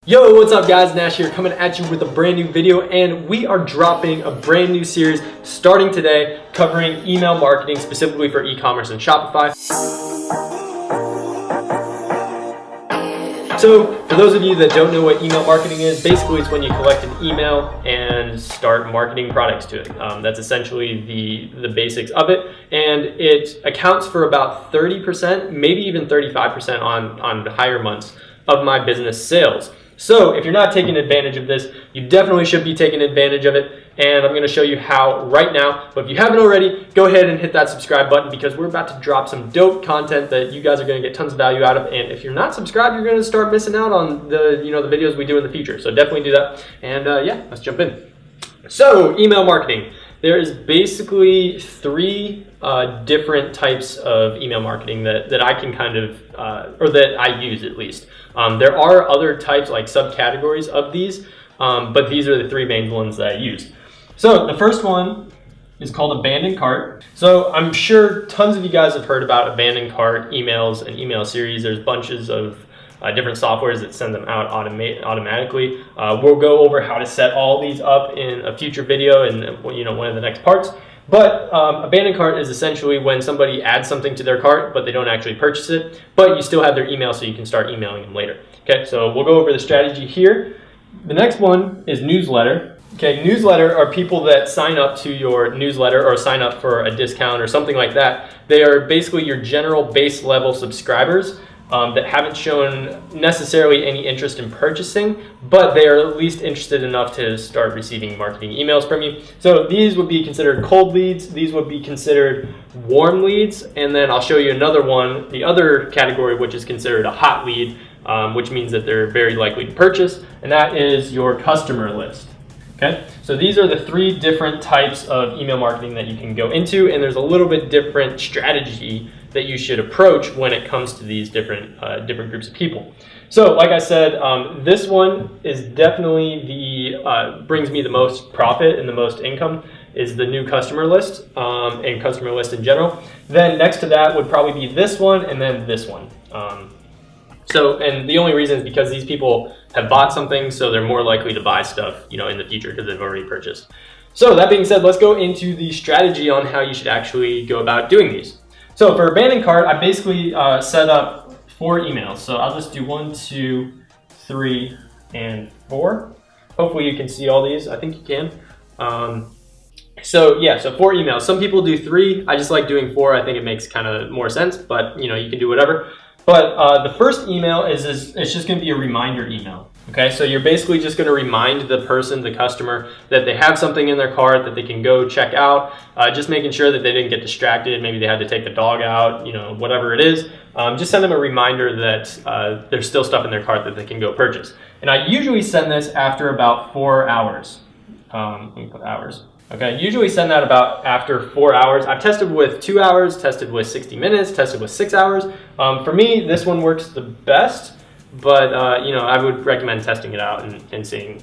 Yo, what's up guys? Nash here coming at you with a brand new video, and we are dropping a brand new series starting today covering email marketing specifically for e-commerce and Shopify. So for those of you that don't know what email marketing is, basically it's when you collect an email and start marketing products to it. That's essentially the basics of it, and it accounts for about 30%, maybe even 35% on higher months of my business sales. So if you're not taking advantage of this, you definitely should be taking advantage of it, and I'm going to show you how right now. But if you haven't already, go ahead and hit that subscribe button because we're about to drop some dope content that you guys are going to get tons of value out of. And if you're not subscribed, you're going to start missing out on the videos we do in the future. So definitely do that. And yeah, let's jump in. So email marketing. There is basically three different types of email marketing that I can kind of, or that I use at least. There are other types, like subcategories of these, but these are the three main ones that I use. So the first one is called abandoned cart. So I'm sure tons of you guys have heard about abandoned cart emails and email series. There's bunches of different softwares that send them out automatically. We'll go over how to set all these up in a future video and one of the next parts. But abandoned cart is essentially when somebody adds something to their cart, but they don't actually purchase it, but you still have their email so you can start emailing them later. Okay, so we'll go over the strategy here. The next one is newsletter. Okay, newsletter are people that sign up to your newsletter or sign up for a discount or something like that. They are basically your general base level subscribers that haven't shown necessarily any interest in purchasing, but they are at least interested enough to start receiving marketing emails from you. So these would be considered cold leads, these would be considered warm leads, and then I'll show you another one, the other category, which is considered a hot lead, which means that they're very likely to purchase, and that is your customer list. Okay, so these are the three different types of email marketing that you can go into, and there's a little bit different strategy that you should approach when it comes to these different groups of people. So like I said, this one is definitely brings me the most profit and the most income is the new customer list and customer list in general. Then next to that would probably be this one and then this one. And the only reason is because these people have bought something, so they're more likely to buy stuff, in the future because they've already purchased. So that being said, let's go into the strategy on how you should actually go about doing these. So for abandoned cart, I basically set up 4 emails. So I'll just do 1, 2, 3, and 4. Hopefully you can see all these. I think you can. So 4 emails. Some people do 3. I just like doing 4. I think it makes kind of more sense, but you can do whatever. But the first email it's just going to be a reminder email. Okay, so you're basically just going to remind the person, the customer, that they have something in their cart that they can go check out, just making sure that they didn't get distracted. Maybe they had to take the dog out, whatever it is. Just send them a reminder that there's still stuff in their cart that they can go purchase. And I usually send this after about 4 hours. Let me put hours. Okay, usually send that about after 4 hours. I've tested with 2 hours, tested with 60 minutes, tested with 6 hours. For me, this one works the best, but I would recommend testing it out and seeing.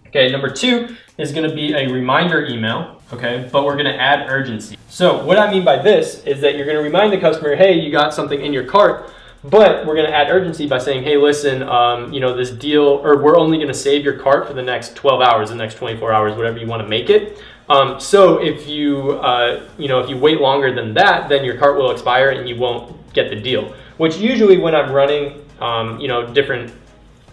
Okay, number 2 is going to be a reminder email, okay, but we're going to add urgency. So what I mean by this is that you're going to remind the customer, hey, you got something in your cart, but we're going to add urgency by saying, hey, listen, this deal, or we're only going to save your cart for the next 12 hours, the next 24 hours, whatever you want to make it. So if you, if you wait longer than that, then your cart will expire and you won't get the deal. Which usually when I'm running,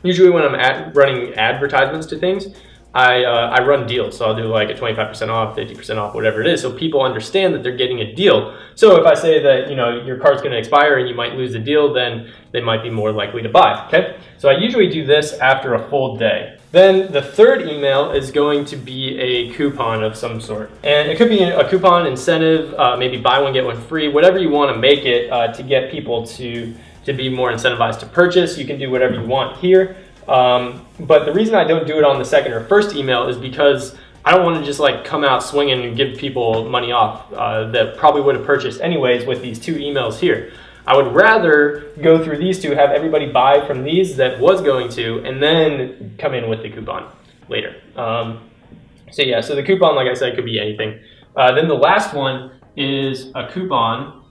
usually when I'm running advertisements to things, I run deals. So I'll do like a 25% off, 50% off, whatever it is. So people understand that they're getting a deal. So if I say that, your cart's going to expire and you might lose the deal, then they might be more likely to buy. Okay. So I usually do this after a full day. Then the third email is going to be a coupon of some sort. And it could be a coupon incentive, maybe buy one, get one free, whatever you want to make it to get people to be more incentivized to purchase. You can do whatever you want here. But the reason I don't do it on the second or first email is because I don't want to just like come out swinging and give people money off that probably would have purchased anyways with these 2 emails here. I would rather go through these 2, have everybody buy from these that was going to, and then come in with the coupon later. So the coupon, like I said, could be anything. Then the last one is a coupon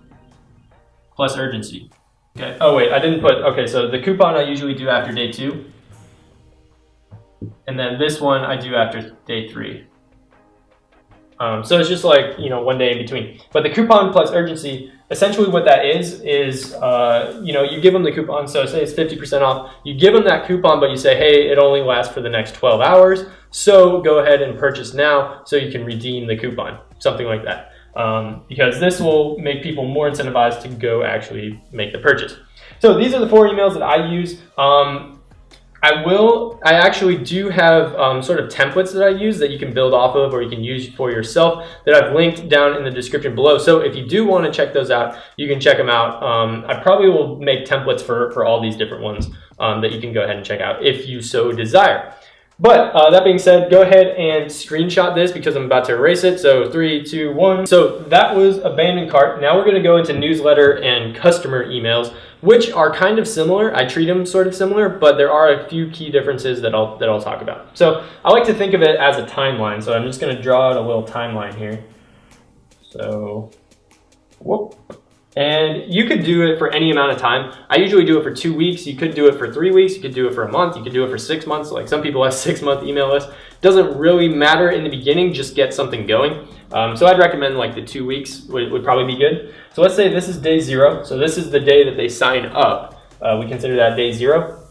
plus urgency. Okay. Oh wait, I didn't put, okay, so the coupon I usually do after day 2. And then this one I do after day 3. So it's just like, you know, one day in between. But the coupon plus urgency, essentially what that is, you know, you give them the coupon. So say it's 50% off. You give them that coupon, but you say, hey, it only lasts for the next 12 hours. So go ahead and purchase now so you can redeem the coupon, something like that. Because this will make people more incentivized to go actually make the purchase. So these are the 4 emails that I use. I actually do have sort of templates that I use that you can build off of or you can use for yourself that I've linked down in the description below. So if you do want to check those out, you can check them out. I probably will make templates for all these different ones that you can go ahead and check out if you so desire. But that being said, go ahead and screenshot this because I'm about to erase it. So 3, 2, 1. So that was abandoned cart. Now we're going to go into newsletter and customer emails, which are kind of similar. I treat them sort of similar, but there are a few key differences that I'll talk about. So I like to think of it as a timeline. So I'm just going to draw out a little timeline here. So, whoop. And you could do it for any amount of time. I usually do it for 2 weeks. You could do it for 3 weeks. You could do it for a month. You could do it for 6 months. Like some people have 6-month email lists. Doesn't really matter in the beginning, just get something going. So I'd recommend like the 2 weeks would probably be good. So let's say this is day 0. So this is the day that they sign up. We consider that day 0.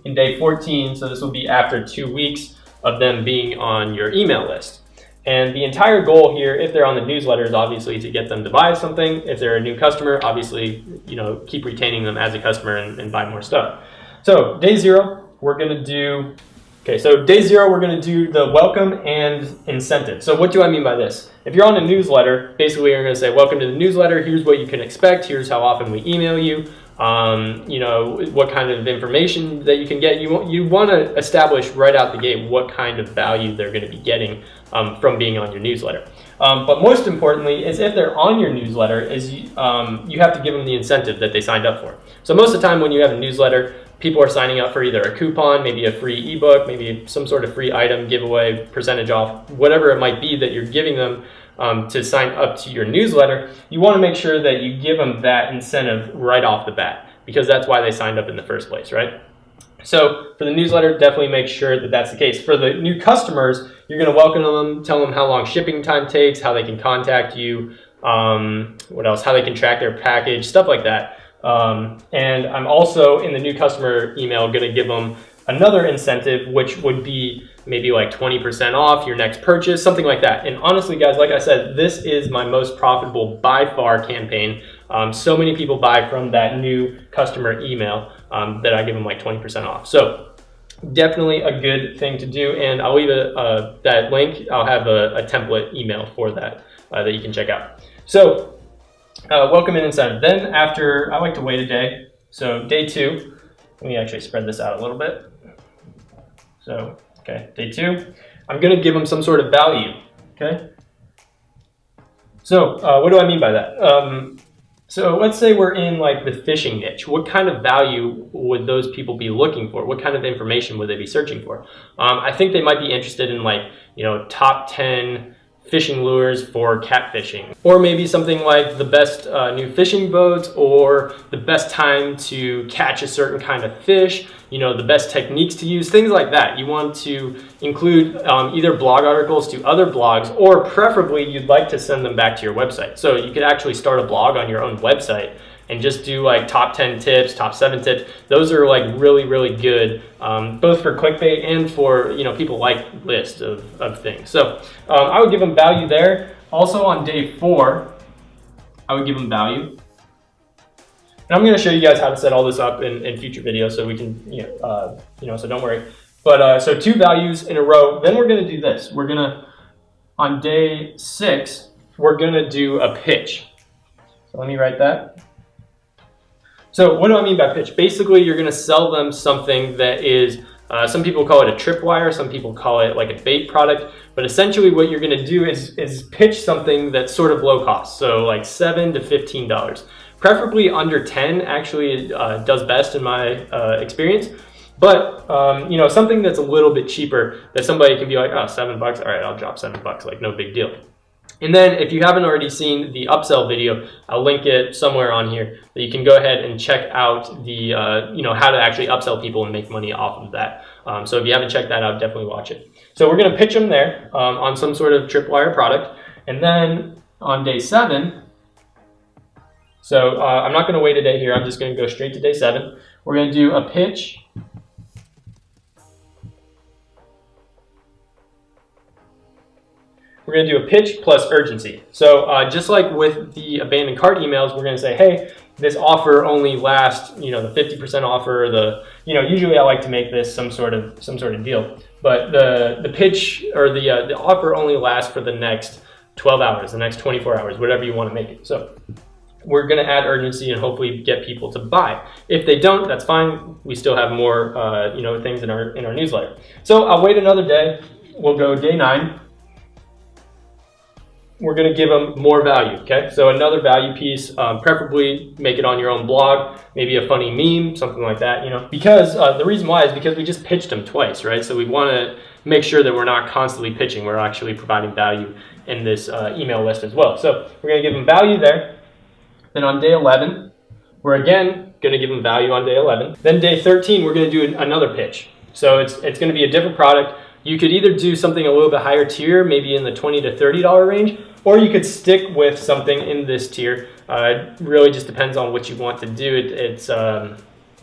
In day 14, so this will be after 2 weeks of them being on your email list. And the entire goal here, if they're on the newsletter, is obviously to get them to buy something. If they're a new customer, obviously, you know, keep retaining them as a customer and buy more stuff. So day 0, we're going to do, okay, so day 0, we're going to do the welcome and incentive. So what do I mean by this? If you're on a newsletter, basically you're going to say, welcome to the newsletter. Here's what you can expect. Here's how often we email you. You know, what kind of information that you can get. You want to establish right out the gate what kind of value they're going to be getting from being on your newsletter. But most importantly is if they're on your newsletter, you have to give them the incentive that they signed up for. So most of the time when you have a newsletter, people are signing up for either a coupon, maybe a free ebook, maybe some sort of free item, giveaway, percentage off, whatever it might be that you're giving them to sign up to your newsletter. You want to make sure that you give them that incentive right off the bat because that's why they signed up in the first place, right? So for the newsletter, definitely make sure that that's the case. For the new customers, you're going to welcome them, tell them how long shipping time takes, how they can contact you, what else, how they can track their package, stuff like that. And I'm also in the new customer email going to give them another incentive, which would be maybe like 20% off your next purchase, something like that. And honestly, guys, like I said, this is my most profitable by far campaign. So many people buy from that new customer email that I give them like 20% off. So definitely a good thing to do. And I'll leave that link. I'll have a template email for that that you can check out. So welcome and incentive. Then after, I like to wait a day. So day 2, let me actually spread this out a little bit. So, okay, day 2, I'm going to give them some sort of value, okay? So, what do I mean by that? So let's say we're in like the fishing niche. What kind of value would those people be looking for? What kind of information would they be searching for? I think they might be interested in like, you know, top 10 fishing lures for catfishing, or maybe something like the best new fishing boats, or the best time to catch a certain kind of fish, you know, the best techniques to use, things like that. You want to include either blog articles to other blogs, or preferably you'd like to send them back to your website. So you could actually start a blog on your own website and just do like top 10 tips, top 7 tips. Those are like really, really good, both for clickbait and for, you know, people like lists of things. So I would give them value there. Also on day 4, I would give them value. And I'm going to show you guys how to set all this up in future videos so we can, so don't worry. But so 2 values in a row. Then we're going to do this. We're going to, on day 6, we're going to do a pitch. So let me write that. So what do I mean by pitch? Basically, you're going to sell them something that is, some people call it a tripwire, some people call it like a bait product, but essentially what you're going to do is pitch something that's sort of low cost, so like $7 to $15. Preferably under 10 actually does best in my experience, but something that's a little bit cheaper that somebody can be like, oh, $7, all right, I'll drop $7, like no big deal. And then if you haven't already seen the upsell video, I'll link it somewhere on here that you can go ahead and check out the, how to actually upsell people and make money off of that. So if you haven't checked that out, definitely watch it. So we're going to pitch them there on some sort of tripwire product. And then on day 7, so I'm not going to wait a day here. I'm just going to go straight to day 7. We're going to do a pitch. We're going to do a pitch plus urgency. So just like with the abandoned cart emails, we're going to say, hey, this offer only lasts, the 50% offer, usually I like to make this some sort of deal. But the pitch or the offer only lasts for the next 12 hours, the next 24 hours, whatever you want to make it. So we're going to add urgency and hopefully get people to buy. If they don't, that's fine. We still have more, things in our newsletter. So I'll wait another day. We'll go day 9. We're going to give them more value, okay? So another value piece, preferably make it on your own blog, maybe a funny meme, something like that, Because the reason why is because we just pitched them twice, right? So we want to make sure that we're not constantly pitching. We're actually providing value in this email list as well. So we're going to give them value there. Then on day 11, we're again going to give them value on day 11. Then day 13, we're going to do another pitch. So it's going to be a different product. You could either do something a little bit higher tier, maybe in the $20 to $30 range, or you could stick with something in this tier. It really just depends on what you want to do. It's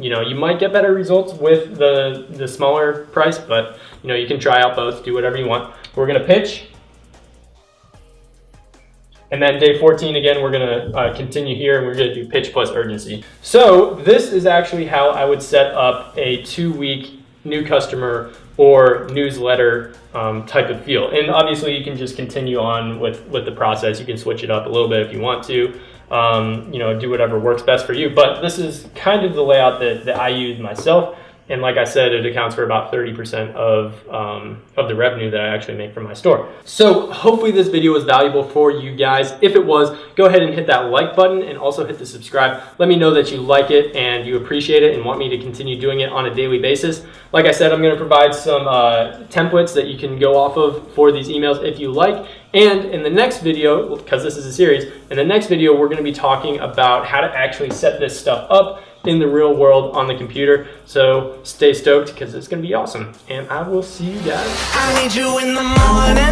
you might get better results with the smaller price, but you can try out both, do whatever you want. We're going to pitch. And then day 14, again, we're going to continue here, and we're going to do pitch plus urgency. So this is actually how I would set up a 2-week new customer or newsletter type of feel. And obviously you can just continue on with the process. You can switch it up a little bit if you want to, do whatever works best for you. But this is kind of the layout that I use myself. And like I said, it accounts for about 30% of the revenue that I actually make from my store. So hopefully this video was valuable for you guys. If it was, go ahead and hit that like button and also hit the subscribe. Let me know that you like it and you appreciate it and want me to continue doing it on a daily basis. Like I said, I'm going to provide some templates that you can go off of for these emails if you like. And in the next video, because this is a series, in the next video, we're going to be talking about how to actually set this stuff up in the real world on the computer. So stay stoked because it's going to be awesome. And I will see you guys. I need you in the morning.